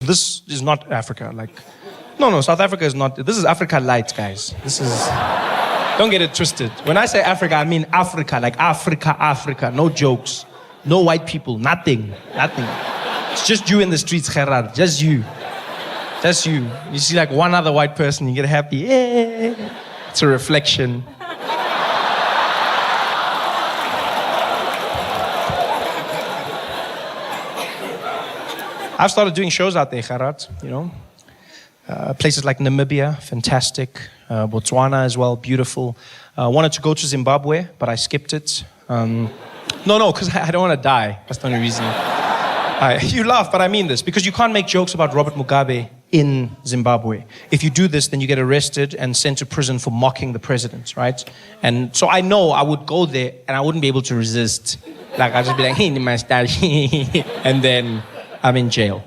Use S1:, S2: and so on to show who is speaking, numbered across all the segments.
S1: This is not Africa. No, South Africa is not. This is Africa light, guys. This is. Don't get it twisted. When I say Africa, I mean Africa, like Africa. No jokes. No white people. Nothing. It's just you in the streets, Gerard. Just you. You see like one other white person, you get happy. Yeah. It's a reflection. I've started doing shows out there, Gerard, places like Namibia, fantastic. Botswana as well, beautiful. Wanted to go to Zimbabwe, but I skipped it. No, because I don't want to die. That's the only reason. You laugh, but I mean this, because you can't make jokes about Robert Mugabe in Zimbabwe. If you do this, then you get arrested and sent to prison for mocking the president, right? And so I know I would go there and I wouldn't be able to resist. Like, I'd just be like, hey, my style, and then I'm in jail.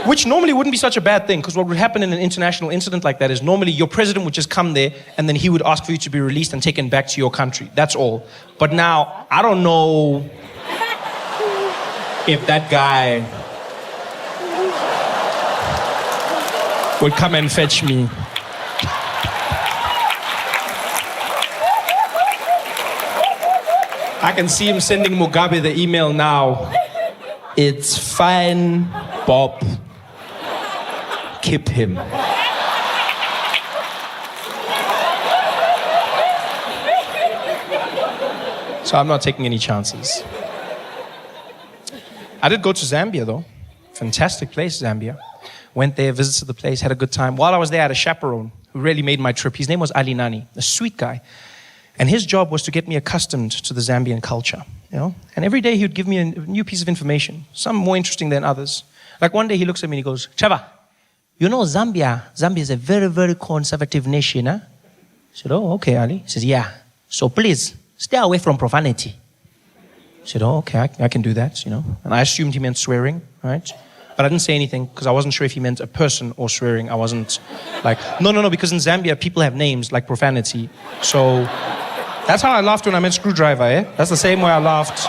S1: Which normally wouldn't be such a bad thing, because what would happen in an international incident like that is normally your president would just come there and then he would ask for you to be released and taken back to your country. That's all. But now, I don't know if that guy would come and fetch me. I can see him sending Mugabe the email now. It's fine, Bob. Keep him. So I'm not taking any chances. I did go to Zambia though. Fantastic place, Zambia. Went there, visited the place, had a good time. While I was there, I had a chaperone who really made my trip. His name was Ali Nani, a sweet guy. And his job was to get me accustomed to the Zambian culture, And every day he would give me a new piece of information, some more interesting than others. Like one day he looks at me and he goes, Trevor, Zambia is a very, very conservative nation, huh? I said, oh, okay, Ali. He says, yeah. So please, stay away from profanity. I said, oh, okay, I can do that, And I assumed he meant swearing, right? But I didn't say anything because I wasn't sure if he meant a person or swearing. I wasn't like, no, because in Zambia, people have names like profanity. So that's how I laughed when I met Screwdriver, eh? That's the same way I laughed.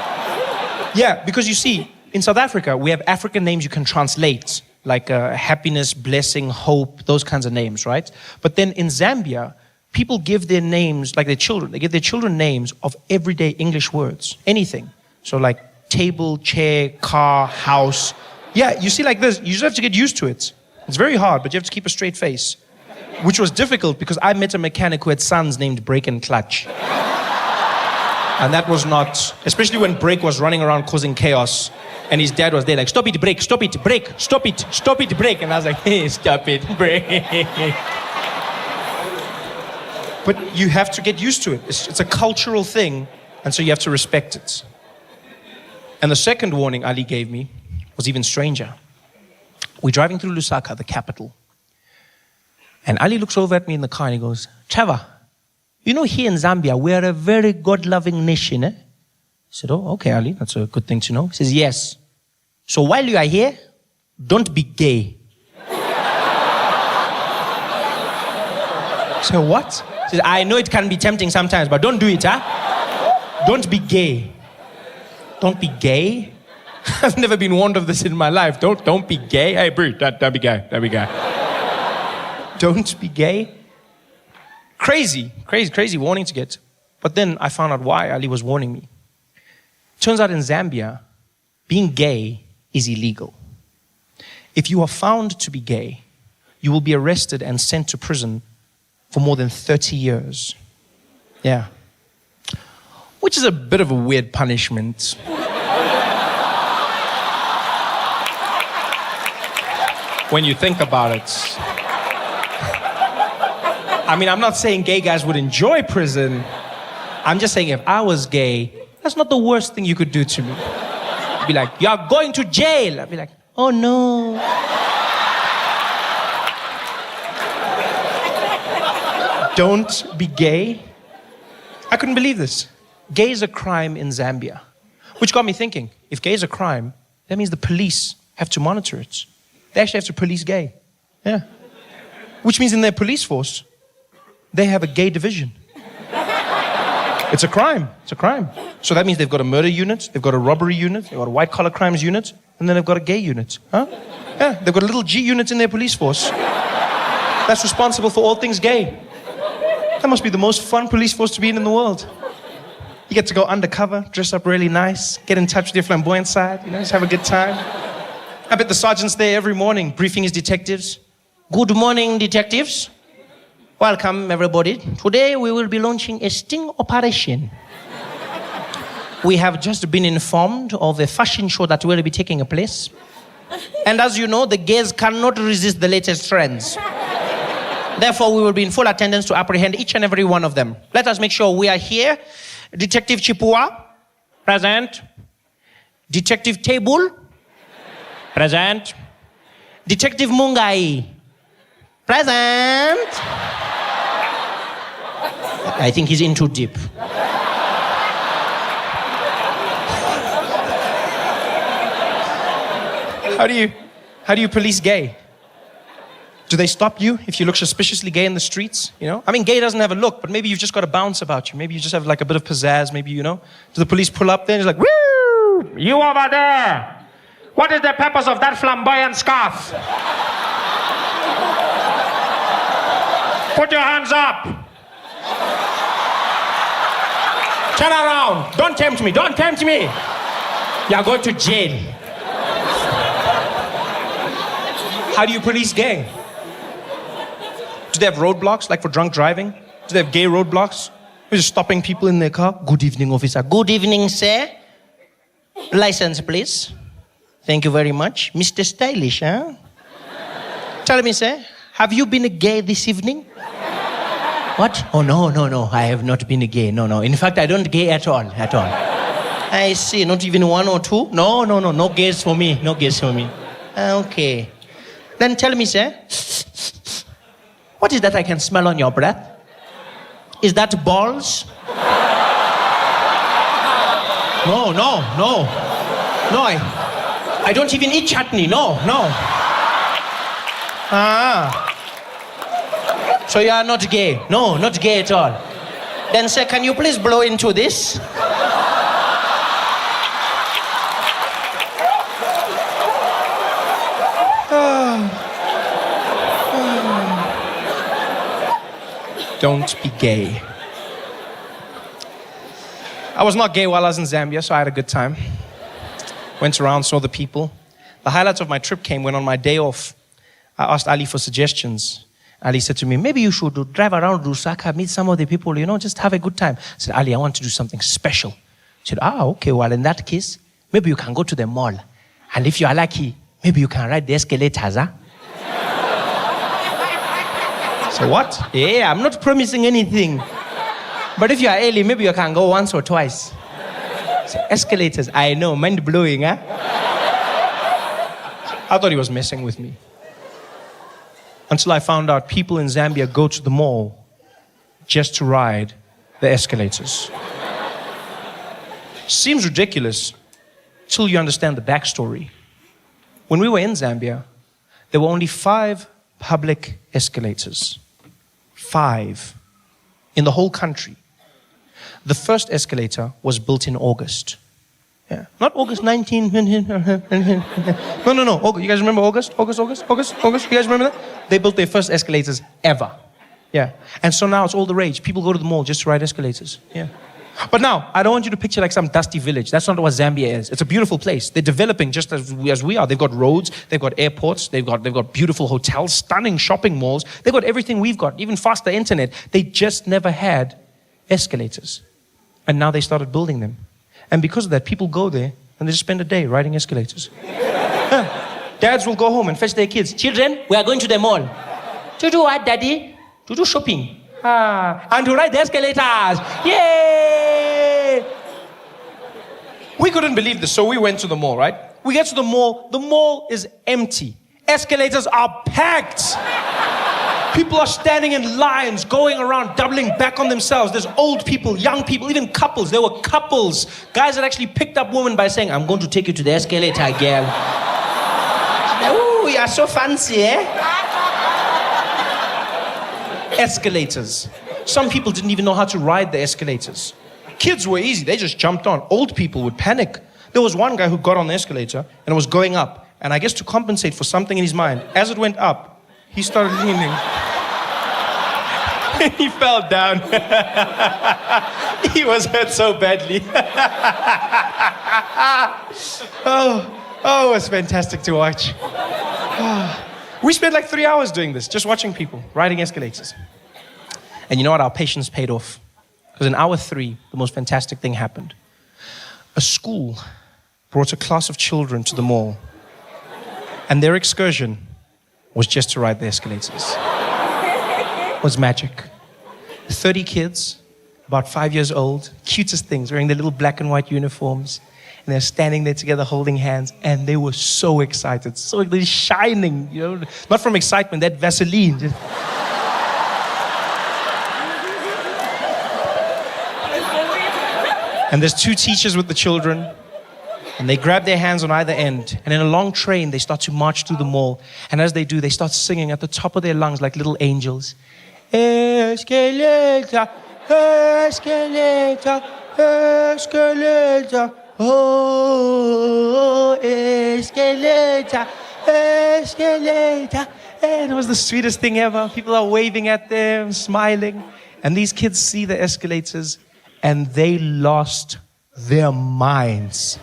S1: Yeah, because you see, in South Africa, we have African names you can translate, like happiness, blessing, hope, those kinds of names, right? But then in Zambia, people give their names, like their children, they give their children names of everyday English words, anything. So like table, chair, car, house. Yeah, you see like this, you just have to get used to it. It's very hard, but you have to keep a straight face. Which was difficult because I met a mechanic who had sons named Brake and Clutch. And that was not, especially when Brake was running around causing chaos. And his dad was there like, stop it, Brake, stop it, Brake, stop it, Brake. And I was like, hey, stop it, Brake. But you have to get used to it. It's a cultural thing, and so you have to respect it. And the second warning Ali gave me was even stranger. We're driving through Lusaka, the capital. And Ali looks over at me in the car and he goes, Trevor, here in Zambia, we are a very God-loving nation, eh? I said, oh, okay, Ali, that's a good thing to know. He says, yes. So while you are here, don't be gay. I said, what? He says, I know it can be tempting sometimes, but don't do it, huh? Don't be gay. Don't be gay? I've never been warned of this in my life. Don't be gay. Hey, bro, don't be gay. Don't be gay. Don't be gay. Crazy warning to get. But then I found out why Ali was warning me. Turns out in Zambia, being gay is illegal. If you are found to be gay, you will be arrested and sent to prison for more than 30 years. Yeah. Which is a bit of a weird punishment. When you think about it. I mean, I'm not saying gay guys would enjoy prison. I'm just saying if I was gay, that's not the worst thing you could do to me. I'd be like, you're going to jail. I'd be like, oh no. Don't be gay. I couldn't believe this. Gay is a crime in Zambia. Which got me thinking, if gay is a crime, that means the police have to monitor it. They actually have to police gay. Yeah. Which means in their police force, they have a gay division. It's a crime. It's a crime. So that means they've got a murder unit, they've got a robbery unit, they've got a white-collar crimes unit, and then they've got a gay unit. Huh? Yeah, they've got a little G unit in their police force that's responsible for all things gay. That must be the most fun police force to be in the world. You get to go undercover, dress up really nice, get in touch with your flamboyant side, just have a good time. I bet the sergeant's there every morning, briefing his detectives. Good morning, detectives. Welcome, everybody. Today we will be launching a sting operation. We have just been informed of a fashion show that will be taking place. And as you know, the gays cannot resist the latest trends. Therefore, we will be in full attendance to apprehend each and every one of them. Let us make sure we are here. Detective Chipua, present. Detective Table, present. Detective Mungai, present. I think he's in too deep. How do you police gay? Do they stop you if you look suspiciously gay in the streets? I mean, gay doesn't have a look, but maybe you've just got a bounce about you. Maybe you just have like a bit of pizzazz. Maybe, Do the police pull up there and it's like, woo! You over there! What is the purpose of that flamboyant scarf? Put your hands up! Turn around! Don't tempt me! Don't tempt me! You're going to jail. How do you police gay? Do they have roadblocks, like for drunk driving? Do they have gay roadblocks? They're just stopping people in their car. Good evening, officer. Good evening, sir. License, please. Thank you very much. Mr. Stylish, huh? Tell me, sir, have you been a gay this evening? What? Oh, no. I have not been a gay. No. In fact, I don't gay at all. I see. Not even one or two? No. No gays for me. No gays for me. Okay. Then tell me, sir, what is that I can smell on your breath? Is that balls? No, I don't even eat chutney, no. So you are not gay? No, not gay at all. Then, sir, can you please blow into this? Don't be gay. I was not gay while I was in Zambia, so I had a good time. Went around, saw the people. The highlights of my trip came when on my day off, I asked Ali for suggestions. Ali said to me, maybe you should drive around Lusaka, meet some of the people, just have a good time. I said, Ali, I want to do something special. He said, okay, well, in that case, maybe you can go to the mall. And if you are lucky, maybe you can ride the escalators, huh? So what? Yeah, I'm not promising anything. But if you are early, maybe you can go once or twice. So escalators, I know, mind-blowing, huh? I thought he was messing with me. Until I found out people in Zambia go to the mall just to ride the escalators. Seems ridiculous till you understand the backstory. When we were in Zambia, there were only 5 public escalators. 5 in the whole country. The first escalator was built in August. Yeah. Not August 19. No. You guys remember August? August? You guys remember that? They built their first escalators ever. Yeah. And so now it's all the rage. People go to the mall just to ride escalators. Yeah. But now, I don't want you to picture like some dusty village. That's not what Zambia is. It's a beautiful place. They're developing just as we are. They've got roads, they've got airports, they've got beautiful hotels, stunning shopping malls. They've got everything we've got, even faster internet. They just never had escalators. And now they started building them. And because of that, people go there and they just spend a day riding escalators. Dads will go home and fetch their kids. Children, we are going to the mall. To do what, Daddy? To do shopping. And to ride the escalators. Yay! We couldn't believe this, so we went to the mall, right? We get to the mall is empty. Escalators are packed. People are standing in lines, going around, doubling back on themselves. There's old people, young people, even couples. There were couples. Guys that actually picked up women by saying, I'm going to take you to the escalator, girl. Ooh, you are so fancy, eh? Escalators. Some people didn't even know how to ride the escalators. Kids were easy. They just jumped on. Old people would panic. There was one guy who got on the escalator and it was going up. And I guess to compensate for something in his mind, as it went up, he started leaning. He fell down. He was hurt so badly. Oh, it was fantastic to watch. We spent like 3 hours doing this, just watching people riding escalators. And you know what? Our patience paid off. Because in hour 3, the most fantastic thing happened. A school brought a class of children to the mall. And their excursion was just to ride the escalators. It was magic. 30 kids, about 5 years old, cutest things, wearing their little black and white uniforms. And they're standing there together holding hands, and they were so excited, so they're shining, you know, not from excitement, that Vaseline. And there's 2 teachers with the children, and they grab their hands on either end, and in a long train, they start to march through the mall. And as they do, they start singing at the top of their lungs like little angels. Escalator, escalator, escalator. Oh, escalator, escalator. And it was the sweetest thing ever. People are waving at them, smiling. And these kids see the escalators and they lost their minds.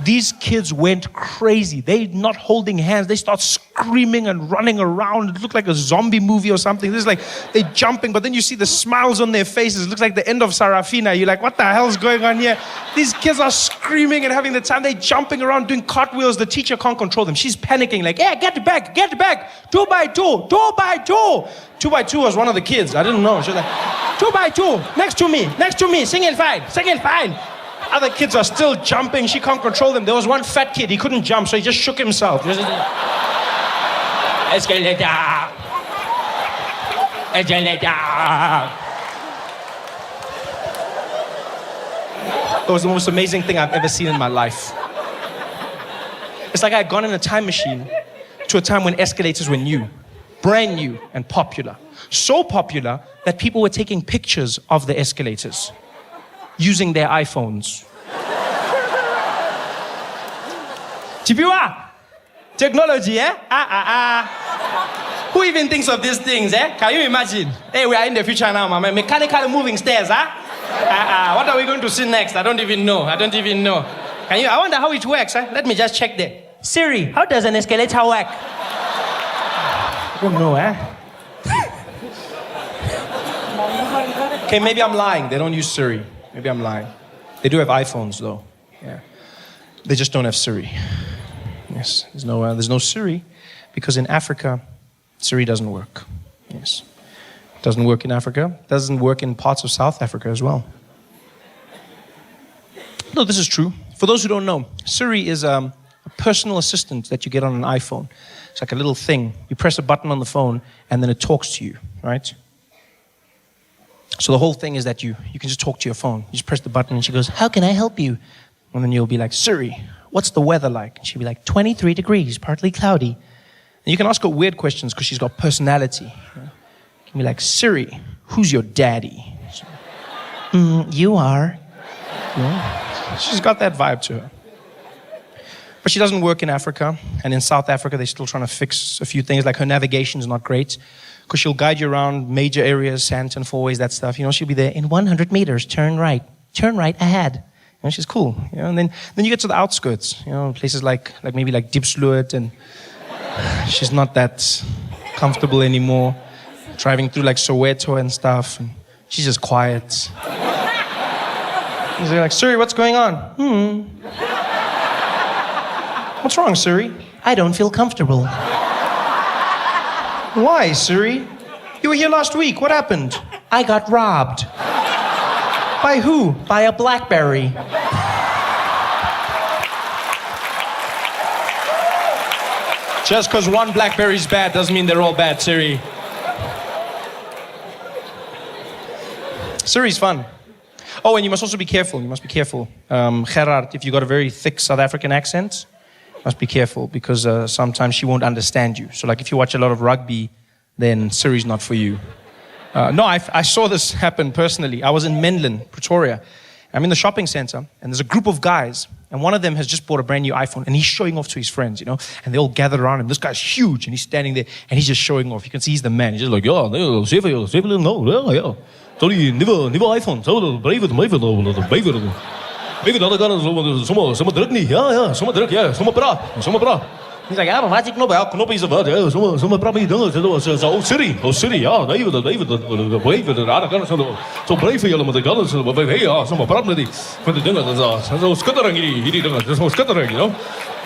S1: These kids went crazy. They're not holding hands. They start screaming and running around. It looked like a zombie movie or something. This is like they're jumping, but then you see the smiles on their faces. It looks like the end of Sarafina. You're like, what the hell is going on here? These kids are screaming and having the time. They're jumping around, doing cartwheels. The teacher can't control them. She's panicking like, yeah, get back, get back. 2 by 2, 2 by 2. 2 by 2 was one of the kids. I didn't know. She was like, 2 by 2, next to me, single file. Other kids are still jumping. She can't control them. There was one fat kid. He couldn't jump, so he just shook himself. Escalator. Escalator. It was the most amazing thing I've ever seen in my life. It's like I had gone in a time machine to a time when escalators were new, brand new and popular. So popular that people were taking pictures of the escalators using their iPhones. Chipiwa, technology, eh? Who even thinks of these things, eh? Can you imagine? Hey, we are in the future now, man. Mechanical moving stairs, huh? What are we going to see next? I don't even know. I wonder how it works, eh? Let me just check there. Siri, how does an escalator work? I don't know, eh? Okay, maybe I'm lying. They don't use Siri. Maybe I'm lying. They do have iPhones, though. Yeah. They just don't have Siri. Yes, there's no Siri because in Africa, Siri doesn't work. Yes. It doesn't work in Africa. It doesn't work in parts of South Africa as well. No, this is true. For those who don't know, Siri is a personal assistant that you get on an iPhone. It's like a little thing. You press a button on the phone, and then it talks to you, right? So the whole thing is that you can just talk to your phone. You just press the button and she goes, how can I help you? And then you'll be like, Siri, what's the weather like? And she'll be like, 23 degrees, partly cloudy. And you can ask her weird questions because she's got personality. You can be like, Siri, who's your daddy? You are. Yeah. She's got that vibe to her. But she doesn't work in Africa. And in South Africa, they're still trying to fix a few things. Like her navigation is not great. Because she'll guide you around major areas, Sandton, Fourways, that stuff. You know, she'll be there, in 100 meters, turn right ahead. You know, she's cool. You know, and then you get to the outskirts, you know, places like maybe like Diepsloot, and she's not that comfortable anymore. Driving through like Soweto and stuff, and she's just quiet. She's like, Siri, what's going on? What's wrong, Siri? I don't feel comfortable. Why, Siri? You were here last week. What happened? I got robbed. By who? By a BlackBerry. Just because one BlackBerry's bad doesn't mean they're all bad, Siri. Siri's fun. Oh, and you must also be careful. Gerard, if you got a very thick South African accent, must be careful because sometimes she won't understand you. So like if you watch a lot of rugby, then Siri's not for you. No, I saw this happen personally. I was in Menlyn, Pretoria, I'm in the shopping center, and there's a group of guys, and one of them has just bought a brand new iPhone, and he's showing off to his friends, and they all gathered around him. This guy's huge, and he's standing there, and he's just showing off. You can see he's the man. He's just like, yeah, sorry, never iPhone. He's like, ja, maar wat ik knop? Ja, knop is er wat. Ja, sommige praten dingen. Zo, Siri, ja, even, zo breed voor jullie, maar ik kan het. Hey, ja, sommige praten die van de dingen. Zo schuttering hierdie dingen. Dat is gewoon schuttering,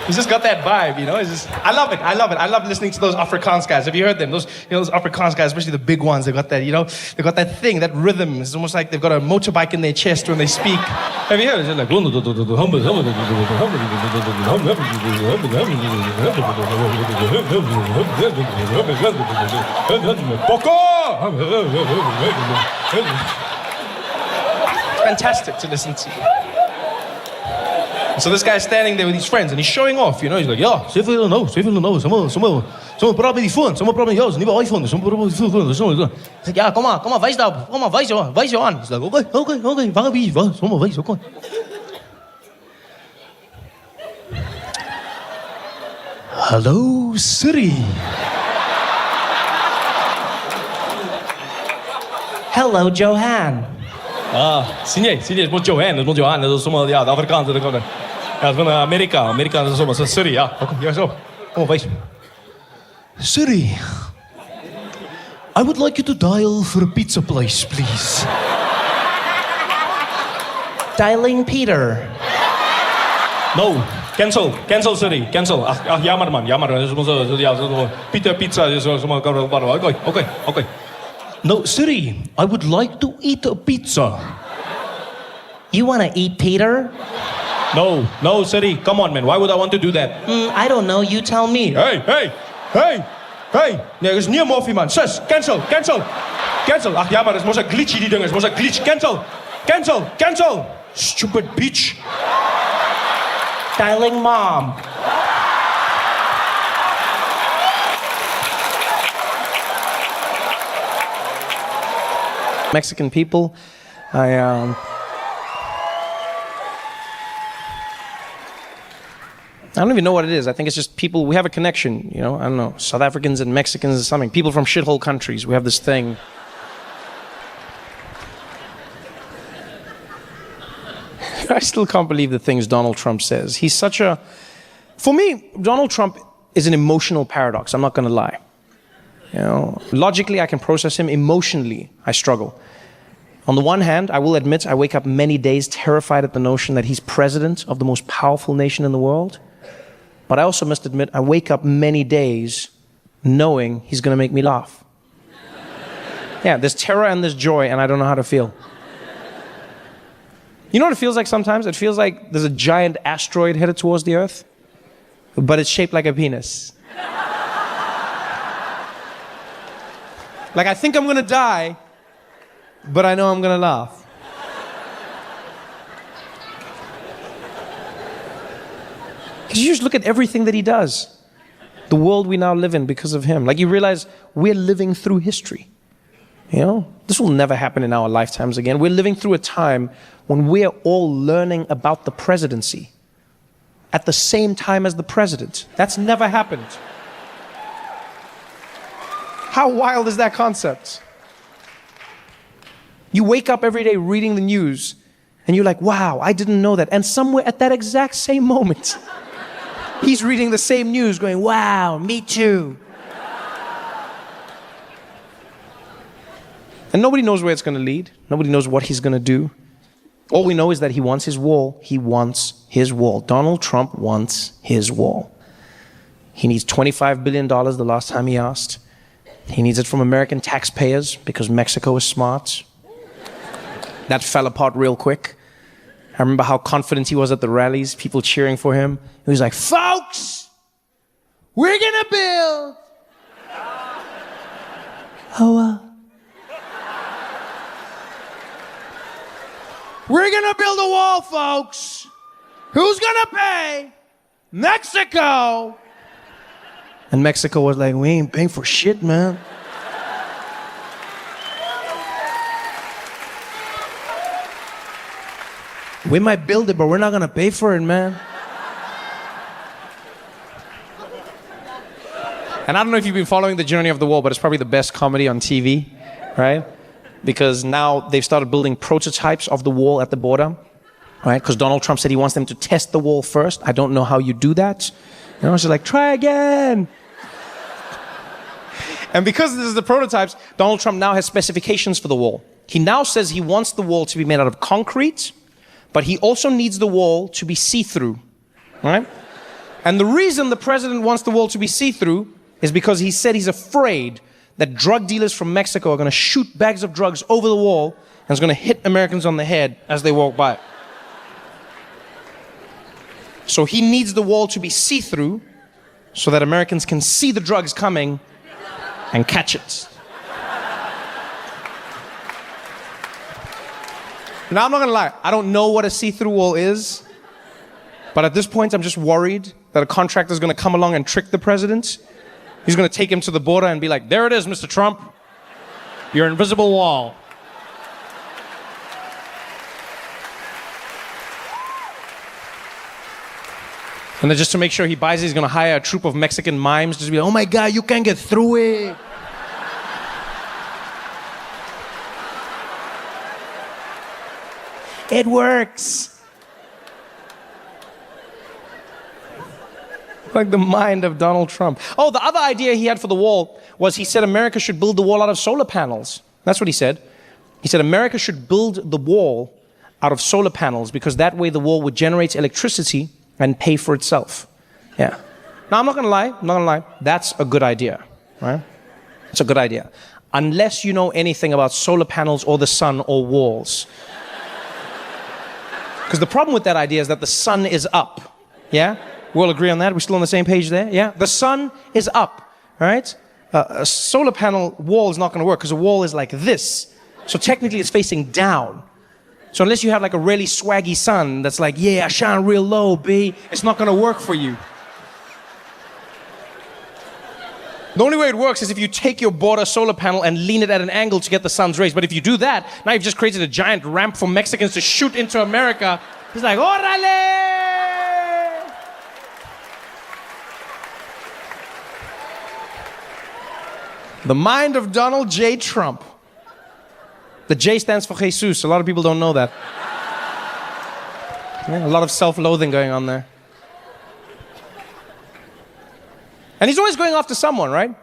S1: He's just got that vibe, It's just, I love it. I love listening to those Afrikaans guys. Have you heard them? Those Afrikaans guys, especially the big ones. They got that, they got that thing, that rhythm. It's almost like they've got a motorbike in their chest when they speak. Have you heard it? It's like, fantastic to listen to. So this guy's standing there with his friends and he's showing off, He's like, yeah, see if you don't know. Someone probably the phone. Someone probably yours. Nieuwe iPhone. Someone probably the phone. He's like, ja, kom maar, wijs daarop. Kom maar, wijs je aan. He's like, okay. Waar ben je? Sommige wijs, okay. Hallo, Siri. Hello, Johan. Zie je, het moet Johan, dat is sommige, de Afrikaanse, ja, het is van Amerika is sommige, Siri, ja, oké, zo, kom op, wees. Siri, I would like you to dial for a pizza place, please. Dialing Peter. No, cancel Siri, cancel. Ach, jammer man, pizza, oké. No, Siri, I would like to eat a pizza. You want to eat Peter? No, Siri, come on, man. Why would I want to do that? I don't know. You tell me. Hey. Nee, er is niet een moffie, man. Sus, cancel. Ach ja, maar dat is moest een glitchy, die dingen. Het moest een glitch. Cancel. Stupid bitch. Dialing mom. Mexican people, I don't even know what it is. I think it's just people, we have a connection, I don't know, South Africans and Mexicans or something. People from shithole countries, we have this thing. I still can't believe the things Donald Trump says. He's such a... For me, Donald Trump is an emotional paradox, I'm not going to lie. Logically, I can process him. Emotionally, I struggle. On the one hand, I will admit I wake up many days terrified at the notion that he's president of the most powerful nation in the world. But I also must admit I wake up many days knowing he's going to make me laugh. Yeah, there's terror and there's joy, and I don't know how to feel. You know what it feels like sometimes? It feels like there's a giant asteroid headed towards the Earth, but it's shaped like a penis. Like, I think I'm going to die, but I know I'm going to laugh. Because you just look at everything that he does. The world we now live in because of him. Like, you realize we're living through history. This will never happen in our lifetimes again. We're living through a time when we're all learning about the presidency at the same time as the president. That's never happened. How wild is that concept? You wake up every day reading the news, and you're like, wow, I didn't know that. And somewhere at that exact same moment, he's reading the same news going, wow, me too. And nobody knows where it's going to lead. Nobody knows what he's going to do. All we know is that he wants his wall. He wants his wall. Donald Trump wants his wall. He needs $25 billion the last time he asked. He needs it from American taxpayers because Mexico is smart. That fell apart real quick. I remember how confident he was at the rallies, people cheering for him. He was like, folks, we're gonna build. We're gonna build a wall, folks. Who's gonna pay? Mexico. And Mexico was like, we ain't paying for shit, man. We might build it, but we're not gonna pay for it, man. And I don't know if you've been following the journey of the wall, but it's probably the best comedy on TV, right? Because now they've started building prototypes of the wall at the border, right? Because Donald Trump said he wants them to test the wall first. I don't know how you do that. You know, it's just like, try again. And because this is the prototypes, Donald Trump now has specifications for the wall. He now says he wants the wall to be made out of concrete, but he also needs the wall to be see-through, right? And the reason the president wants the wall to be see-through is because he said he's afraid that drug dealers from Mexico are going to shoot bags of drugs over the wall and it's going to hit Americans on the head as they walk by. So he needs the wall to be see-through so that Americans can see the drugs coming and catch it. Now, I'm not going to lie. I don't know what a see-through wall is. But at this point, I'm just worried that a contractor is going to come along and trick the president. He's going to take him to the border and be like, there it is, Mr. Trump. Your invisible wall. And then just to make sure he buys it, he's going to hire a troop of Mexican mimes just to be like, oh my God, you can't get through it. It works. Like the mind of Donald Trump. Oh, the other idea he had for the wall was he said America should build the wall out of solar panels. That's what he said. He said America should build the wall out of solar panels because that way the wall would generate electricity and pay for itself. Yeah. Now, I'm not going to lie. That's a good idea, right? It's a good idea. Unless you know anything about solar panels or the sun or walls. Because the problem with that idea is that the sun is up. Yeah? We all agree on that? We're still on the same page there? Yeah? The sun is up, right? A solar panel wall is not going to work because a wall is like this. So technically it's facing down. So unless you have like a really swaggy sun that's like, yeah, I shine real low, B, it's not going to work for you. The only way it works is if you take your border solar panel and lean it at an angle to get the sun's rays. But if you do that, now you've just created a giant ramp for Mexicans to shoot into America. It's like, órale! The mind of Donald J. Trump. The J stands for Jesus. A lot of people don't know that. Yeah, a lot of self-loathing going on there. And he's always going after someone, right?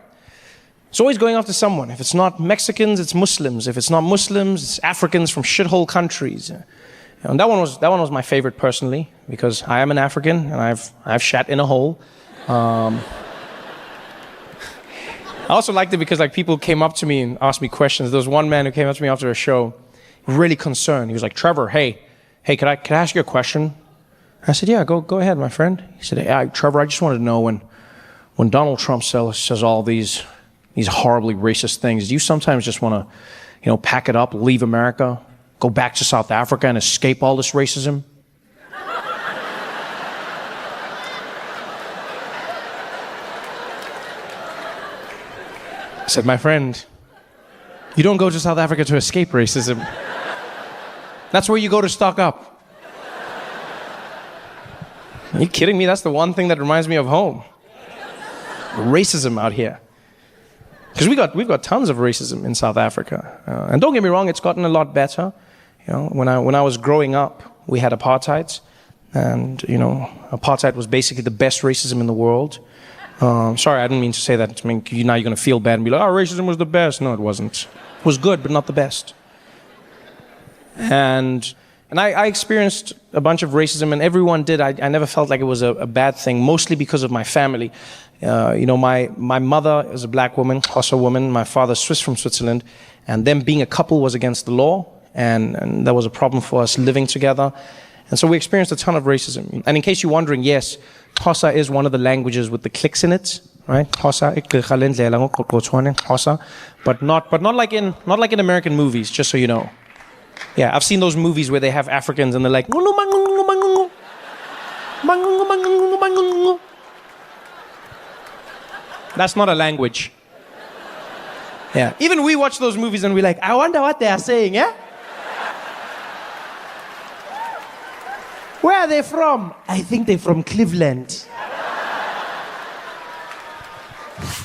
S1: He's always going after someone. If it's not Mexicans, it's Muslims. If it's not Muslims, it's Africans from shithole countries. And that one was my favorite personally, because I am an African and I've shat in a hole. I also liked it because like people came up to me and asked me questions. There was one man who came up to me after a show, really concerned. He was like, Trevor, hey, can I ask you a question? I said, yeah, go ahead, my friend. He said, hey, Trevor, I just wanted to know when Donald Trump says all these horribly racist things, do you sometimes just want to, pack it up, leave America, go back to South Africa and escape all this racism? I said, my friend, you don't go to South Africa to escape racism. That's where you go to stock up. Are you kidding me? That's the one thing that reminds me of home. Racism out here. Because we've got tons of racism in South Africa. And don't get me wrong, it's gotten a lot better. When I was growing up, we had apartheid. And, apartheid was basically the best racism in the world. Sorry, I didn't mean to say that. I mean, now you're going to feel bad and be like, oh, racism was the best. No, it wasn't. It was good, but not the best. And I experienced a bunch of racism, and everyone did. I never felt like it was a bad thing, mostly because of my family. My mother is a black woman, Xhosa woman. My father is Swiss from Switzerland. And them being a couple was against the law, and that was a problem for us living together. And so we experienced a ton of racism. And in case you're wondering, yes, Xhosa is one of the languages with the clicks in it, right? Xhosa, but not like in American movies, just so you know. Yeah, I've seen those movies where they have Africans and they're like, that's not a language. Yeah, even we watch those movies and we're like, I wonder what they are saying, yeah? Where are they from? I think they're from Cleveland.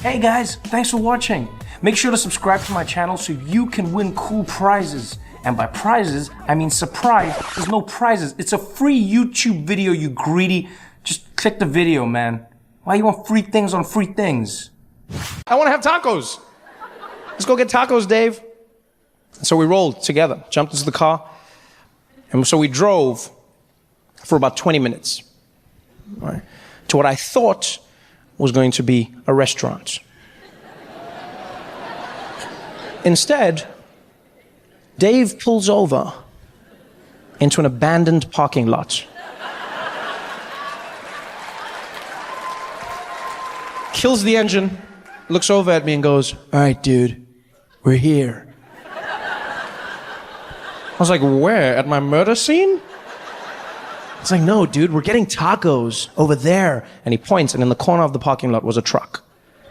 S1: Hey guys, thanks for watching. Make sure to subscribe to my channel so you can win cool prizes. And by prizes, I mean surprise. There's no prizes. It's a free YouTube video, you greedy. Just click the video, man. Why you want free things on free things? I want to have tacos. Let's go get tacos, Dave. So we rolled together, jumped into the car, and so we drove for about 20 minutes, right, to what I thought was going to be a restaurant. Instead, Dave pulls over into an abandoned parking lot. Kills the engine, looks over at me and goes, "All right, dude, we're here." I was like, "Where? At my murder scene?" It's like, "No, dude, we're getting tacos over there." And he points, and in the corner of the parking lot was a truck.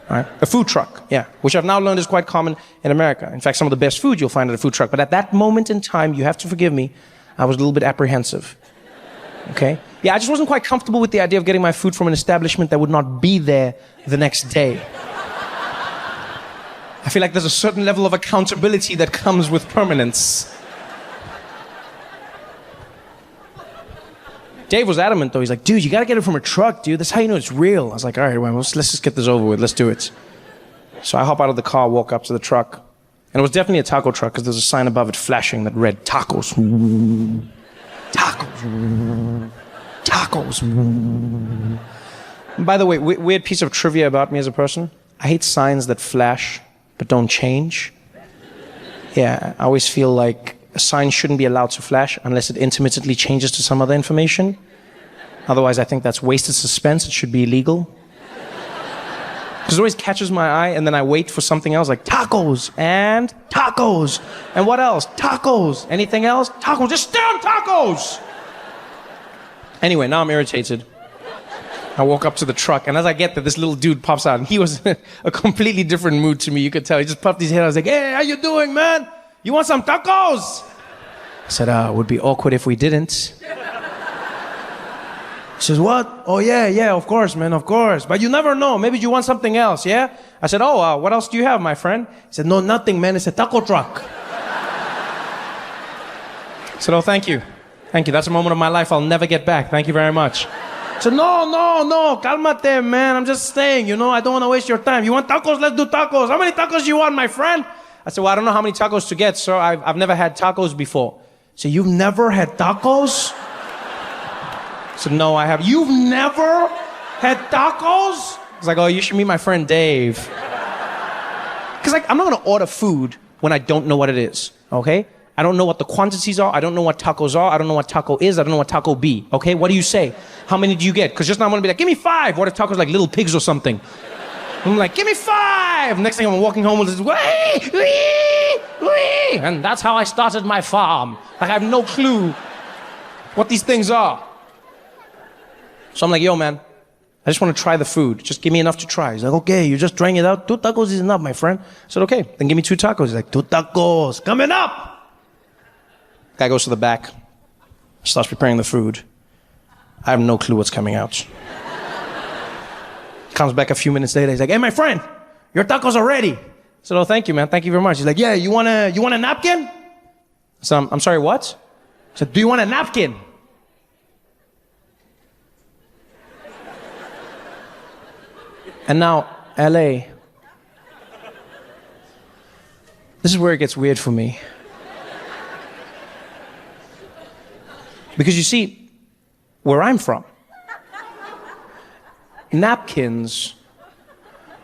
S1: Right? A food truck, yeah, which I've now learned is quite common in America. In fact, some of the best food you'll find at a food truck. But at that moment in time, you have to forgive me, I was a little bit apprehensive. Okay? Yeah, I just wasn't quite comfortable with the idea of getting my food from an establishment that would not be there the next day. I feel like there's a certain level of accountability that comes with permanence. Dave was adamant, though. He's like, "Dude, you gotta get it from a truck, dude. That's how you know it's real." I was like, "All right, well, let's just get this over with. Let's do it." So I hop out of the car, walk up to the truck. And it was definitely a taco truck, because there's a sign above it flashing that read, "Tacos. Tacos. Tacos." And by the way, weird piece of trivia about me as a person. I hate signs that flash but don't change. Yeah, I always feel like a sign shouldn't be allowed to flash unless it intermittently changes to some other information. Otherwise, I think that's wasted suspense. It should be illegal. Because it always catches my eye, and then I wait for something else, like tacos, and tacos. And what else? Tacos. Anything else? Tacos. Just stay on tacos! Anyway, now I'm irritated. I walk up to the truck, and as I get there, this little dude pops out, and he was in a completely different mood to me. You could tell. He just puffed his head. I was like, "Hey, how you doing, man? You want some tacos?" I said, "It would be awkward if we didn't." He says, "What? Oh, yeah, of course, man, of course. But you never know. Maybe you want something else, yeah?" I said, "Oh, what else do you have, my friend?" He said, "No, nothing, man. It's a taco truck." I said, "Oh, thank you. Thank you. That's a moment of my life I'll never get back. Thank you very much." I said, No, calmate, man. I'm just saying, I don't want to waste your time. You want tacos? Let's do tacos. How many tacos do you want, my friend?" I said, "Well, I don't know how many tacos to get, sir. I've never had tacos before." So you've never had tacos? I said, "No, I have." "You've never had tacos?" I was like, "Oh, you should meet my friend Dave." Because I'm not going to order food when I don't know what it is, okay? I don't know what the quantities are. I don't know what tacos are. I don't know what taco is. I don't know what taco be, okay? What do you say? How many do you get? Because just now I'm going to be like, "Give me 5. What if tacos like little pigs or something? I'm like, "Give me 5. Next thing I'm walking home with this, wee. And that's how I started my farm. Like I have no clue what these things are. So I'm like, "Yo, man, I just want to try the food. Just give me enough to try." He's like, "Okay, you just drank it out. 2 tacos is enough, my friend." I said, "Okay, then give me 2 tacos." He's like, "2 tacos, coming up." Guy goes to the back, starts preparing the food. I have no clue what's coming out. Comes back a few minutes later. He's like, "Hey, my friend, your tacos are ready." I said, "Oh, thank you, man. Thank you very much." He's like, "Yeah, you want a napkin?" I said, I'm sorry, what?" I said, "Do you want a napkin?" And now, LA. This is where it gets weird for me. Because you see, where I'm from, napkins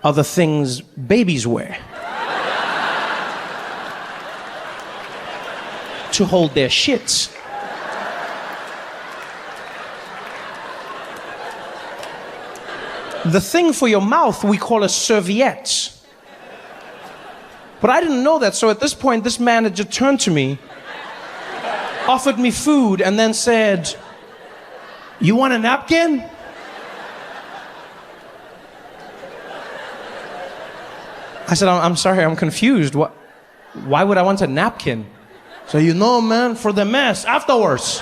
S1: are the things babies wear to hold their shits. The thing for your mouth we call a serviette. But I didn't know that, so at this point, this man had just turned to me, offered me food, and then said, "You want a napkin?" I said, I'm sorry, I'm confused. Why would I want a napkin? So, man, for the mess afterwards.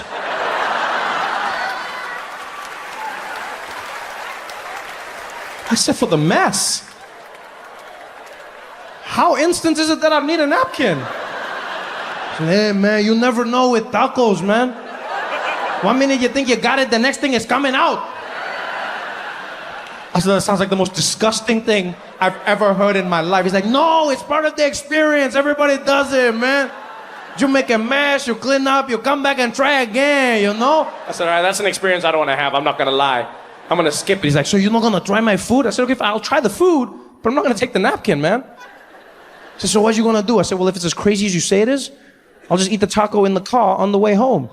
S1: I said, for the mess. How instant is it that I need a napkin? I said, hey, man, you never know with tacos, man. One minute you think you got it, the next thing is coming out. I said, that sounds like the most disgusting thing I've ever heard in my life. He's like, no, it's part of the experience. Everybody does it, man. You make a mess, you clean up, you come back and try again, you know? I said, all right, that's an experience I don't want to have. I'm not going to lie. I'm going to skip it. He's like, so you're not going to try my food? I said, okay, I'll try the food, but I'm not going to take the napkin, man. He said, so what you going to do? I said, well, if it's as crazy as you say it is, I'll just eat the taco in the car on the way home.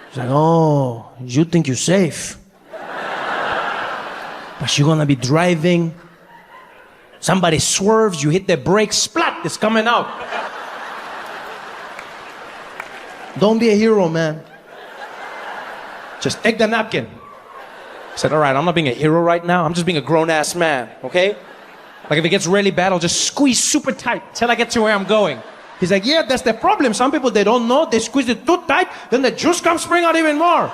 S1: He's like, oh, you think you're safe. But you're going to be driving. Somebody swerves, you hit the brakes, splat, it's coming out. Don't be a hero, man. Just take the napkin. I said, all right, I'm not being a hero right now. I'm just being a grown-ass man, okay? Like if it gets really bad, I'll just squeeze super tight till I get to where I'm going. He's like, yeah, that's the problem. Some people, they don't know. They squeeze it too tight, then the juice comes spring out even more.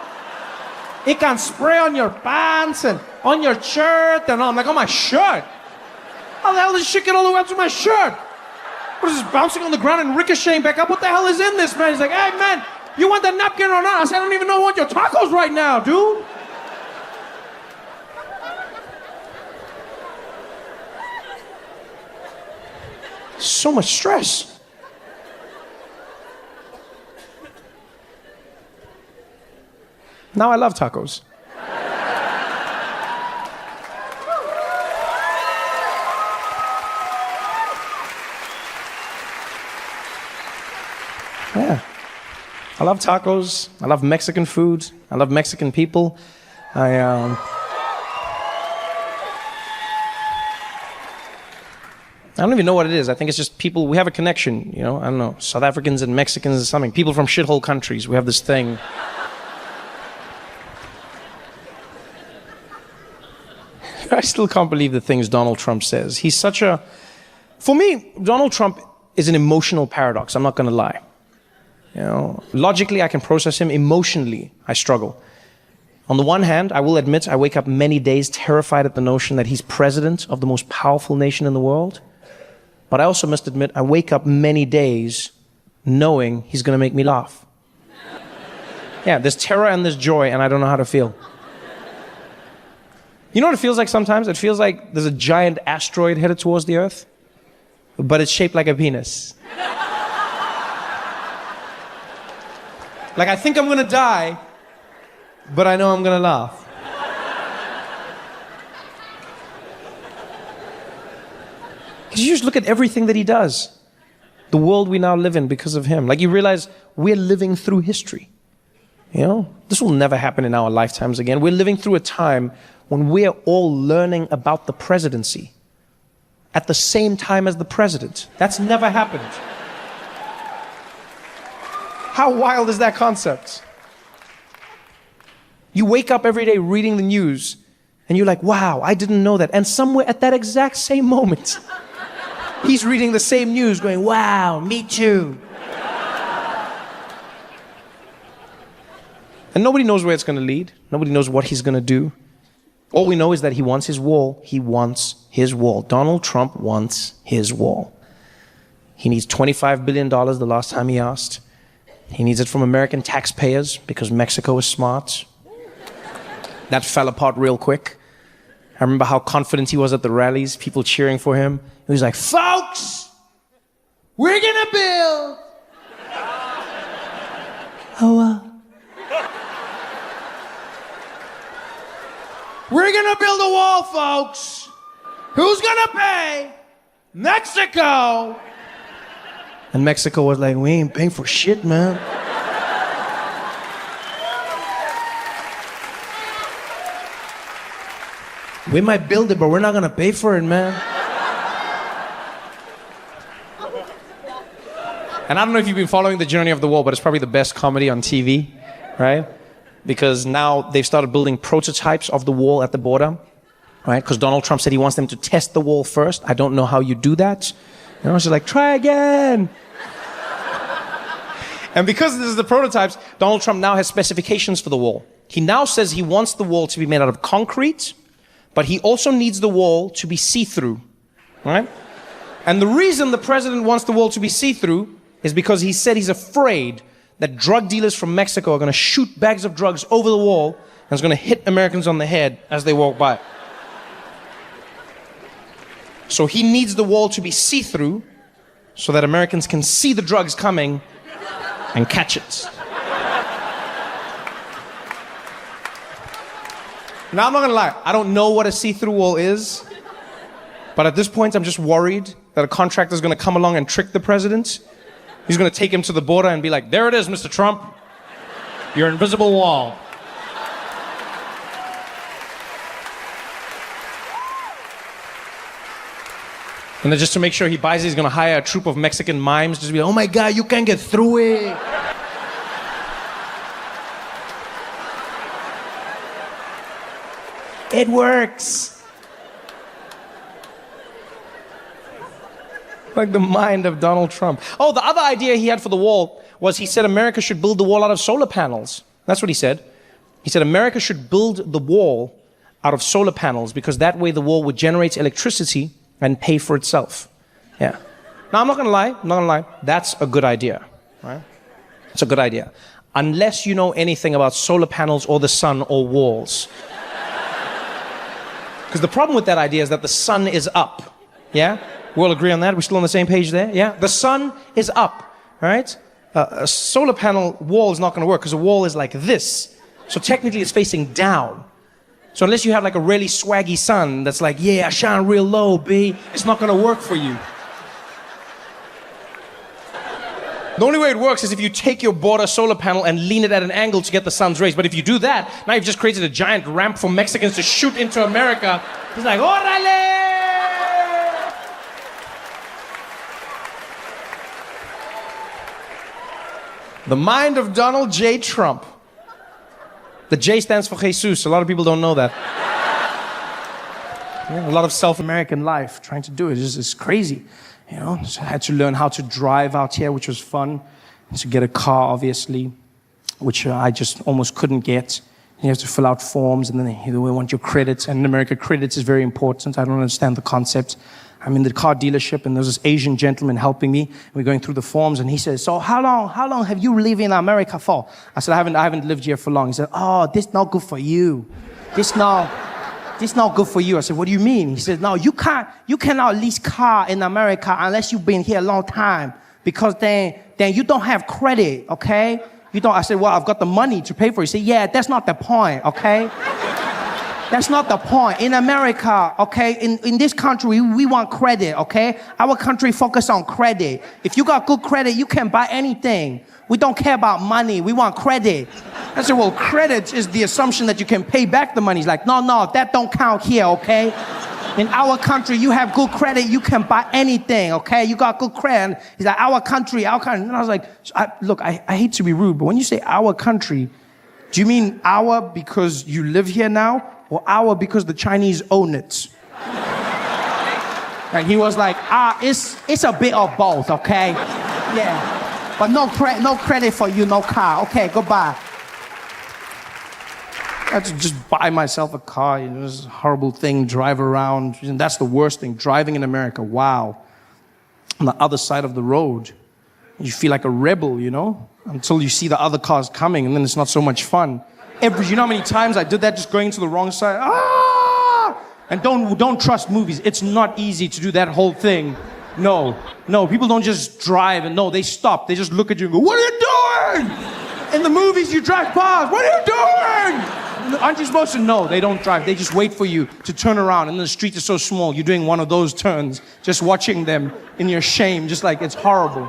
S1: It can spray on your pants and on your shirt and all. I'm like, oh, my shirt? How the hell does shit get all the way up to my shirt? What is this, bouncing on the ground and ricocheting back up? What the hell is in this, man? He's like, hey, man, you want the napkin or not? I said, I don't even know what your tacos right now, dude. So much stress. Now I love tacos. Yeah. I love tacos. I love Mexican food. I love Mexican people. I don't even know what it is. I think it's just people, we have a connection, you know? I don't know, South Africans and Mexicans or something. People from shithole countries, we have this thing. I still can't believe the things Donald Trump says. He's such a... For me, Donald Trump is an emotional paradox, I'm not gonna lie. You know, logically I can process him, emotionally I struggle. On the one hand, I will admit I wake up many days terrified at the notion that he's president of the most powerful nation in the world. But I also must admit, I wake up many days knowing he's going to make me laugh. Yeah, there's terror and there's joy, and I don't know how to feel. You know what it feels like sometimes? It feels like there's a giant asteroid headed towards the Earth, but it's shaped like a penis. Like, I think I'm going to die, but I know I'm going to laugh. You just look at everything that he does. The world we now live in because of him. Like, you realize we're living through history. You know, this will never happen in our lifetimes again. We're living through a time when we're all learning about the presidency at the same time as the president. That's never happened. How wild is that concept? You wake up every day reading the news and you're like, wow, I didn't know that. And somewhere at that exact same moment, he's reading the same news going, wow, me too. And nobody knows where it's going to lead. Nobody knows what he's going to do. All we know is that he wants his wall. He wants his wall. Donald Trump wants his wall. He needs $25 billion the last time he asked. He needs it from American taxpayers because Mexico is smart. That fell apart real quick. I remember how confident he was at the rallies, people cheering for him. He was like, folks, we're gonna build. We're gonna build a wall, folks. Who's gonna pay? Mexico. And Mexico was like, we ain't paying for shit, man. We might build it, but we're not gonna pay for it, man. And I don't know if you've been following The Journey of the Wall, but it's probably the best comedy on TV, right? Because now they've started building prototypes of the wall at the border, right? Because Donald Trump said he wants them to test the wall first. I don't know how you do that. You know, it's like, try again. And because this is the prototypes, Donald Trump now has specifications for the wall. He now says he wants the wall to be made out of concrete, but he also needs the wall to be see-through, right? And the reason the president wants the wall to be see-through is because he said he's afraid that drug dealers from Mexico are going to shoot bags of drugs over the wall and it's going to hit Americans on the head as they walk by. So he needs the wall to be see-through so that Americans can see the drugs coming and catch it. Now, I'm not gonna lie, I don't know what a see-through wall is, but at this point, I'm just worried that a contractor's gonna come along and trick the president. He's gonna take him to the border and be like, there it is, Mr. Trump, your invisible wall. And then just to make sure he buys it, he's gonna hire a troupe of Mexican mimes, just be like, oh my God, you can't get through it. It works. Like the mind of Donald Trump. Oh, the other idea he had for the wall was he said America should build the wall out of solar panels. That's what he said. He said America should build the wall out of solar panels because that way the wall would generate electricity and pay for itself. Yeah. Now, I'm not gonna lie, that's a good idea, right? It's a good idea. Unless you know anything about solar panels or the sun or walls. Because the problem with that idea is that the sun is up, yeah? We all agree on that? We're still on the same page there, yeah? The sun is up, right? A solar panel wall is not gonna work because a wall is like this. So technically it's facing down. So unless you have like a really swaggy sun that's like, yeah, I shine real low, B, it's not gonna work for you. The only way it works is if you take your border solar panel and lean it at an angle to get the sun's rays. But if you do that, now you've just created a giant ramp for Mexicans to shoot into America. It's like, órale! The mind of Donald J. Trump. The J stands for Jesus. A lot of people don't know that. Yeah, a lot of self-American life trying to do it. It's crazy. You know, so I had to learn how to drive out here, which was fun. To get a car, obviously, which I just almost couldn't get. You have to fill out forms, and then they want your credits. And in America, credits is very important. I don't understand the concept. I'm in the car dealership, and there's this Asian gentleman helping me. We're going through the forms, and he says, "So how long have you lived in America for?" I said, "I haven't lived here for long." He said, "Oh, this not good for you. This not good for you." I said, "What do you mean?" He said, "No, you cannot lease car in America unless you've been here a long time, because then you don't have credit, okay? You don't." I said, "Well, I've got the money to pay for it." He said, "Yeah, that's not the point, okay? That's not the point. In America, okay, in this country, we want credit, okay? Our country focus on credit. If you got good credit, you can buy anything. We don't care about money. We want credit." I said, "Well, credit is the assumption that you can pay back the money." He's like, no, that don't count here, okay? In our country, you have good credit, you can buy anything, okay? You got good credit. He's like, our country. And I was like, look, I hate to be rude, but when you say our country, do you mean our because you live here now? Or our because the Chinese own it? And he was like, it's a bit of both, okay? Yeah, but no credit for you, no car. Okay, goodbye. I had to just buy myself a car, you know, this horrible thing, drive around. And that's the worst thing, driving in America, wow. On the other side of the road, you feel like a rebel, you know? Until you see the other cars coming, and then it's not so much fun. You know how many times I did that just going to the wrong side? Ah! And don't trust movies. It's not easy to do that whole thing. No, people don't just drive and no, they stop. They just look at you and go, "What are you doing?" In the movies, you drive past. "What are you doing?" Aren't you supposed to? No, they don't drive. They just wait for you to turn around. And the street is so small, you're doing one of those turns, just watching them in your shame, just like it's horrible.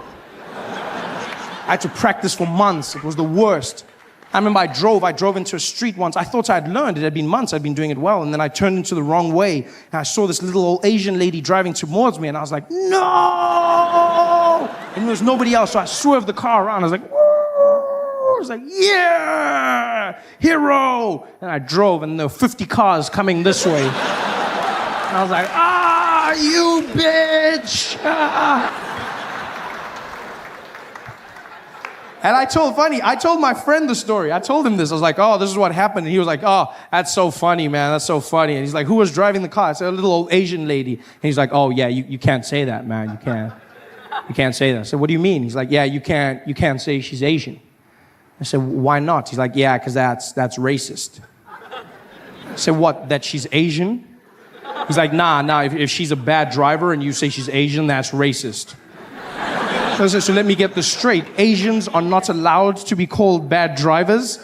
S1: I had to practice for months. It was the worst. I remember I drove into a street once. I thought I'd learned. It had been months. I'd been doing it well. And then I turned into the wrong way. And I saw this little old Asian lady driving towards me. And I was like, no! And there was nobody else. So I swerved the car around. I was like, whoa! I was like, yeah! Hero! And I drove, and there were 50 cars coming this way. And I was like, you bitch! And I told my friend the story. I told him this. I was like, oh, this is what happened. And he was like, oh, that's so funny, man. That's so funny. And he's like, who was driving the car? I said, a little old Asian lady. And he's like, oh, yeah, you can't say that, man. You can't. You can't say that. I said, what do you mean? He's like, yeah, you can't say she's Asian. I said, why not? He's like, yeah, because that's racist. I said, what, that she's Asian? He's like, nah, if she's a bad driver and you say she's Asian, that's racist. So I said, so let me get this straight. Asians are not allowed to be called bad drivers?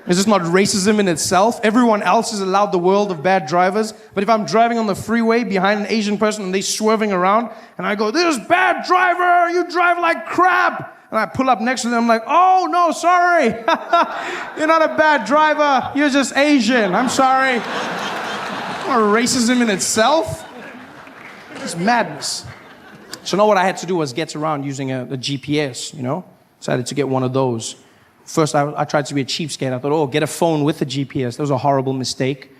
S1: Is this not racism in itself? Everyone else is allowed the world of bad drivers. But if I'm driving on the freeway behind an Asian person and they're swerving around, and I go, this bad driver, you drive like crap. And I pull up next to them, I'm like, oh, no, sorry. You're not a bad driver. You're just Asian. I'm sorry. Or racism in itself. It's madness. So now what I had to do was get around using a GPS, you know? Decided to get one of those. First, I tried to be a cheapskate. I thought, oh, get a phone with a GPS. That was a horrible mistake.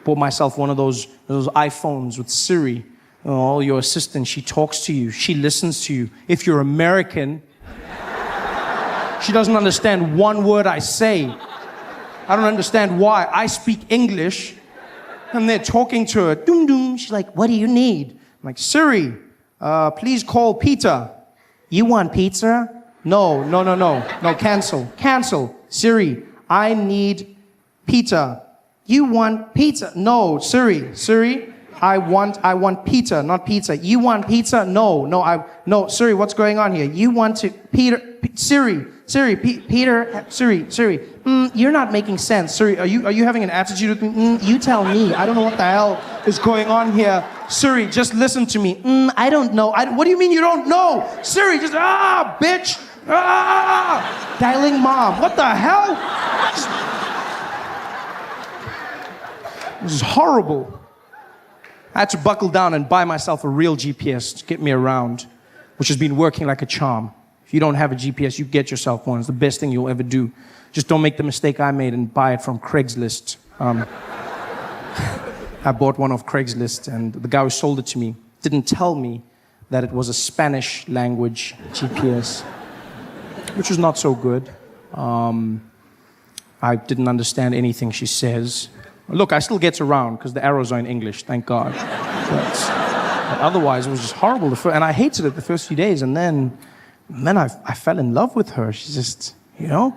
S1: Bought myself one of those iPhones with Siri. Oh, your assistant, she talks to you. She listens to you. If you're American, she doesn't understand one word I say. I don't understand why. I speak English, and they're talking to her. Doom, doom. She's like, what do you need? I'm like, Siri, please call Peter. You want pizza? No, cancel. Siri, I need pizza. You want pizza? No, Siri, I want pizza, not pizza. You want pizza? No, Siri, what's going on here? You want to, Siri, you're not making sense. Siri, are you having an attitude with me? You tell me. I don't know what the hell is going on here. Siri, just listen to me. I don't know. What do you mean you don't know? Siri, just, bitch. Dialing mom. What the hell? This is horrible. I had to buckle down and buy myself a real GPS to get me around, which has been working like a charm. If you don't have a GPS, you get yourself one. It's the best thing you'll ever do. Just don't make the mistake I made and buy it from Craigslist. I bought one off Craigslist, and the guy who sold it to me didn't tell me that it was a Spanish language GPS, which was not so good. I didn't understand anything she says. Look, I still get around because the arrows are in English, thank God. But otherwise, it was just horrible. And I hated it the first few days, and then I fell in love with her. She's just, you know,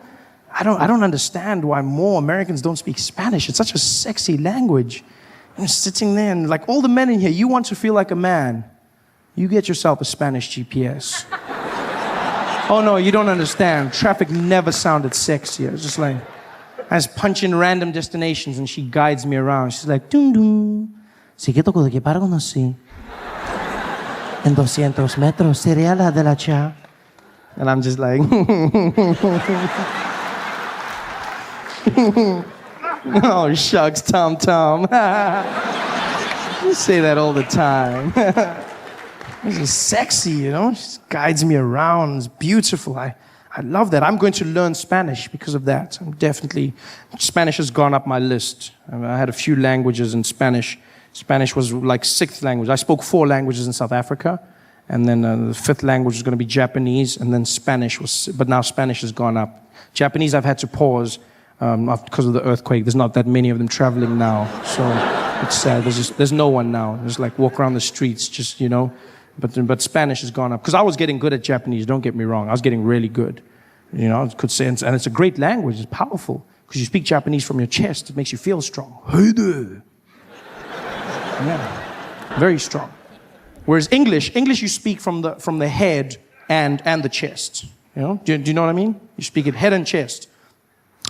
S1: I don't understand why more Americans don't speak Spanish. It's such a sexy language. And sitting there, and like all the men in here, you want to feel like a man. You get yourself a Spanish GPS. Oh no, you don't understand. Traffic never sounded sexier. It's just like, I just punch in random destinations and she guides me around. She's like, dum dum. Sigue toco de que para conocí. En 200 metros sería la de la cha. And I'm just like, oh shucks, Tom. You say that all the time. This is sexy, you know? She just guides me around. It's beautiful. I love that. I'm going to learn Spanish because of that. Spanish has gone up my list. I had a few languages in Spanish. Spanish was like 6th language. I spoke 4 languages in South Africa. And then the 5th language was going to be Japanese. And then Spanish was, but now Spanish has gone up. Japanese I've had to pause because of the earthquake. There's not that many of them traveling now. So it's sad. There's no one now. Just like walk around the streets, just, you know. But Spanish has gone up. Because I was getting good at Japanese, don't get me wrong. I was getting really good. You know, I could say, and it's a great language. It's powerful. Because you speak Japanese from your chest. It makes you feel strong. Hey there. Yeah. Very strong. Whereas English you speak from the head and the chest. You know? Do you know what I mean? You speak it head and chest.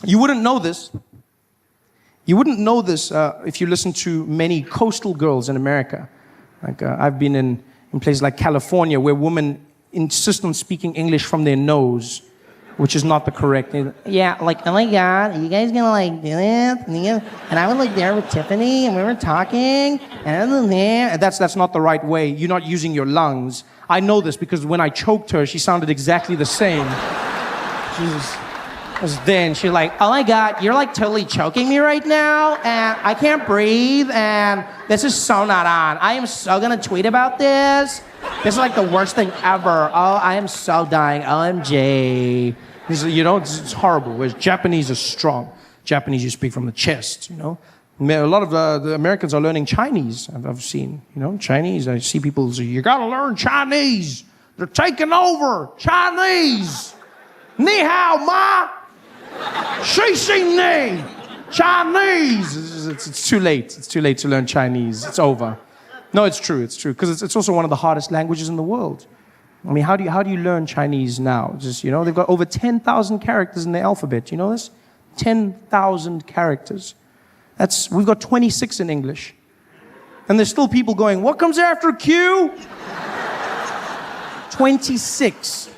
S1: You wouldn't know this. If you listen to many coastal girls in America. Like I've been in places like California where women insist on speaking English from their nose, which is not the correct thing. Yeah, like, oh my God, are you guys gonna like do this? And I was like there with Tiffany and we were talking, and that's not the right way. You're not using your lungs. I know this because when I choked her, she sounded exactly the same. Then she's like, oh my God, you're like totally choking me right now, and I can't breathe, and this is so not on. I am so gonna tweet about this. This is like the worst thing ever. Oh, I am so dying. OMG. You know, it's horrible. Whereas Japanese is strong. Japanese, you speak from the chest, you know. A lot of the Americans are learning Chinese, I've seen. You know, Chinese, I see people say, you gotta learn Chinese. They're taking over. Chinese. Ni hao ma. Shi xing ni. Chinese. It's too late. It's too late to learn Chinese. It's over. No, it's true. It's true. Because it's also one of the hardest languages in the world. I mean, how do you learn Chinese now? Just, you know, they've got over 10,000 characters in the alphabet. You know this? 10,000 characters. We've got 26 in English. And there's still people going, what comes after Q? 26.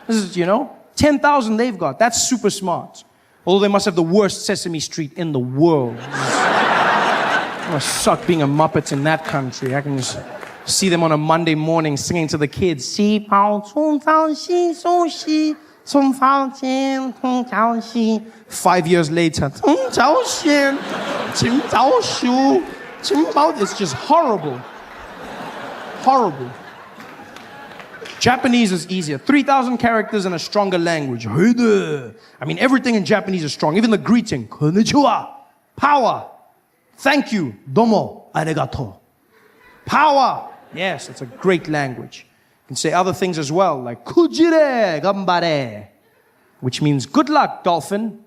S1: This is, you know, 10,000 they've got. That's super smart. Although they must have the worst Sesame Street in the world. It must suck being a Muppet in that country. I can just see them on a Monday morning singing to the kids. 5 years later. It's just horrible. Horrible. Japanese is easier. 3,000 characters in a stronger language. I mean, everything in Japanese is strong. Even the greeting. Konnichiwa. Power. Thank you. Domo. Arigato. Power. Yes, it's a great language. You can say other things as well, like kujire gambare, which means good luck, dolphin.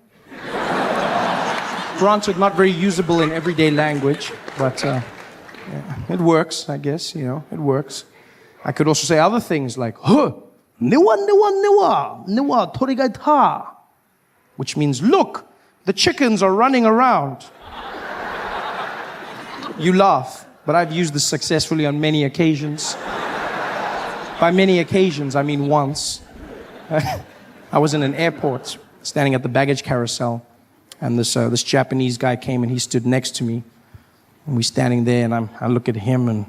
S1: Granted, not very usable in everyday language, but yeah, it works, I guess, you know, it works. I could also say other things like, niwa torigaita, which means, look, the chickens are running around. You laugh, but I've used this successfully on many occasions. By many occasions, I mean once. I was in an airport, standing at the baggage carousel, and this Japanese guy came and he stood next to me. And we're standing there, and I look at him, and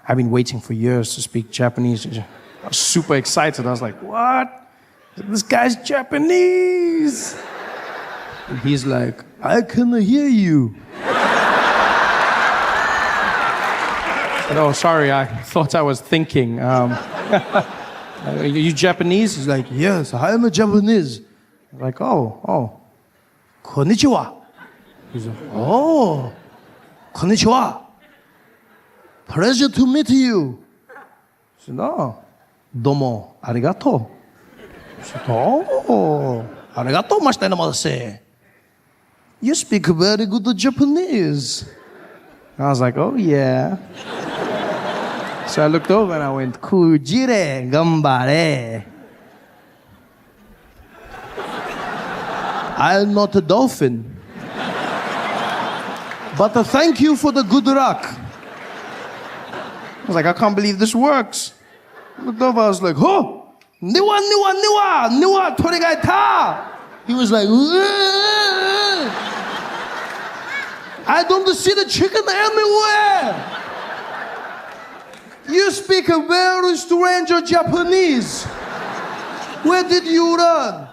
S1: I've been waiting for years to speak Japanese. I was super excited. I was like, what? This guy's Japanese. And he's like, I can hear you. I said, oh, sorry, I thought I was thinking. Are you Japanese? He's like, yes, I am a Japanese. I'm like, oh. Konnichiwa. He's like, oh, konnichiwa. Pleasure to meet you. I said, oh, domo arigato. I said, oh, arigato mashitainamase. You speak very good Japanese. I was like, oh, yeah. So I looked over and I went, kujire gambare. I'm not a dolphin. But thank you for the good luck. I was like, I can't believe this works. I looked over, I was like, oh, niwa torigaita. He was like, I don't see the chicken anywhere. You speak a very strange Japanese. Where did you learn?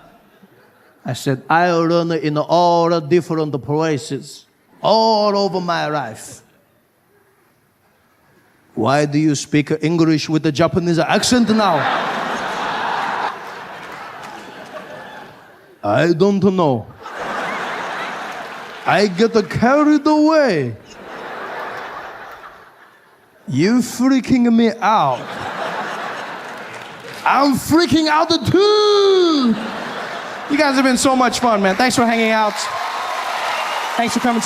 S1: I said, I learned in all different places, all over my life. Why do you speak English with a Japanese accent now? I don't know. I get carried away. You freaking me out. I'm freaking out too. You guys have been so much fun, man. Thanks for hanging out. Thanks for coming to the